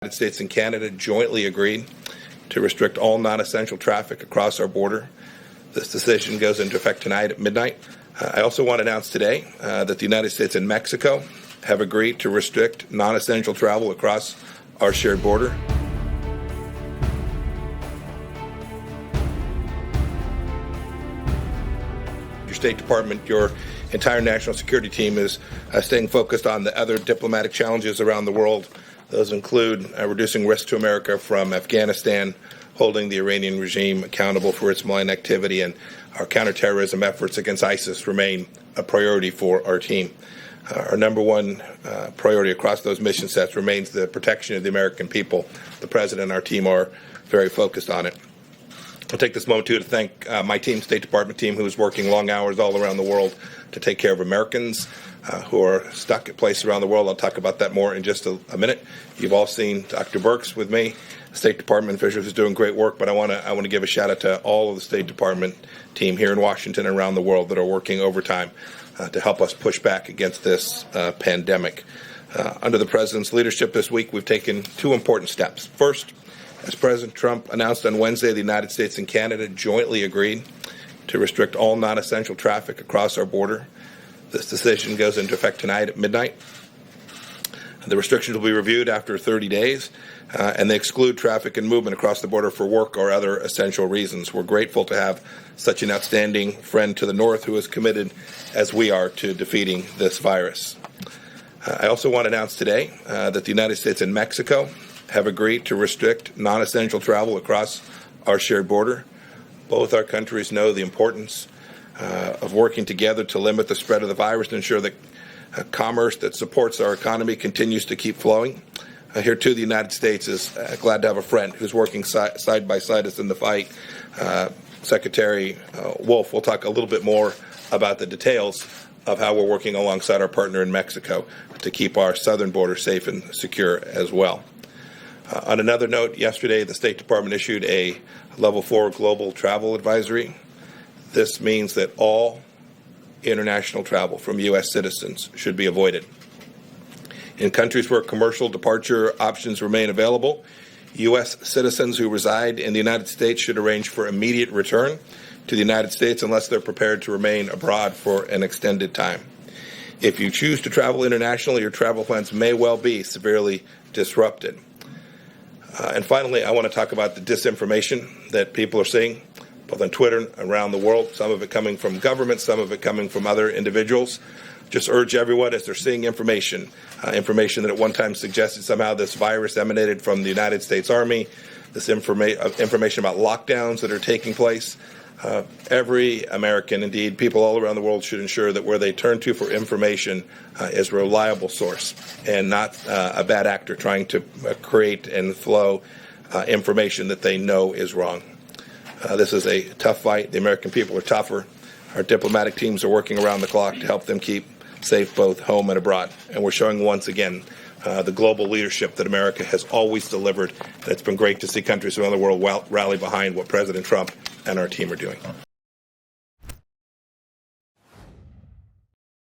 United States and Canada jointly agreed to restrict all non-essential traffic across our border. This decision goes into effect tonight at midnight. I also want to announce today that the United States and Mexico have agreed to restrict non-essential travel across our shared border. Your State Department, your entire national security team is staying focused on the other diplomatic challenges around the world. Those include reducing risk to America from Afghanistan, holding the Iranian regime accountable for its malign activity, and our counterterrorism efforts against ISIS remain a priority for our team. Our number one priority across those mission sets remains the protection of the American people. The President and our team are very focused on it. I'll take this moment, too, to thank my team, State Department team, who is working long hours all around the world to take care of Americans who are stuck at places around the world. I'll talk about that more in just a minute. You've all seen Dr. Birx with me, State Department officials who's doing great work, but I want to give a shout out to all of the State Department team here in Washington and around the world that are working overtime to help us push back against this pandemic. Under the President's leadership this week, we've taken two important steps. First, as President Trump announced on Wednesday, the United States and Canada jointly agreed to restrict all non-essential traffic across our border. This decision goes into effect tonight at midnight. The restrictions will be reviewed after 30 days, and they exclude traffic and movement across the border for work or other essential reasons. We're grateful to have such an outstanding friend to the north who is committed, as we are, to defeating this virus. I also want to announce today that the United States and Mexico have agreed to restrict non-essential travel across our shared border. Both our countries know the importance of working together to limit the spread of the virus and ensure that commerce that supports our economy continues to keep flowing. Here, too, the United States is glad to have a friend who's working side by side us in the fight. Secretary Wolf will talk a little bit more about the details of how we're working alongside our partner in Mexico to keep our southern border safe and secure as well. On another note, yesterday the State Department issued a Level 4 global travel advisory. This means that all international travel from U.S. citizens should be avoided. In countries where commercial departure options remain available, U.S. citizens who reside in the United States should arrange for immediate return to the United States unless they're prepared to remain abroad for an extended time. If you choose to travel internationally, your travel plans may well be severely disrupted. And finally, I want to talk about the disinformation that people are seeing, both on Twitter and around the world, some of it coming from government, some of it coming from other individuals. Just urge everyone, as they're seeing information that at one time suggested somehow this virus emanated from the United States Army, this information about lockdowns that are taking place. Every American, indeed, people all around the world should ensure that where they turn to for information is a reliable source and not a bad actor trying to create and flow information that they know is wrong. This is a tough fight. The American people are tougher. Our diplomatic teams are working around the clock to help them keep safe both home and abroad. And we're showing once again the global leadership that America has always delivered. And it's been great to see countries around the world rally behind what President Trump and our team are doing.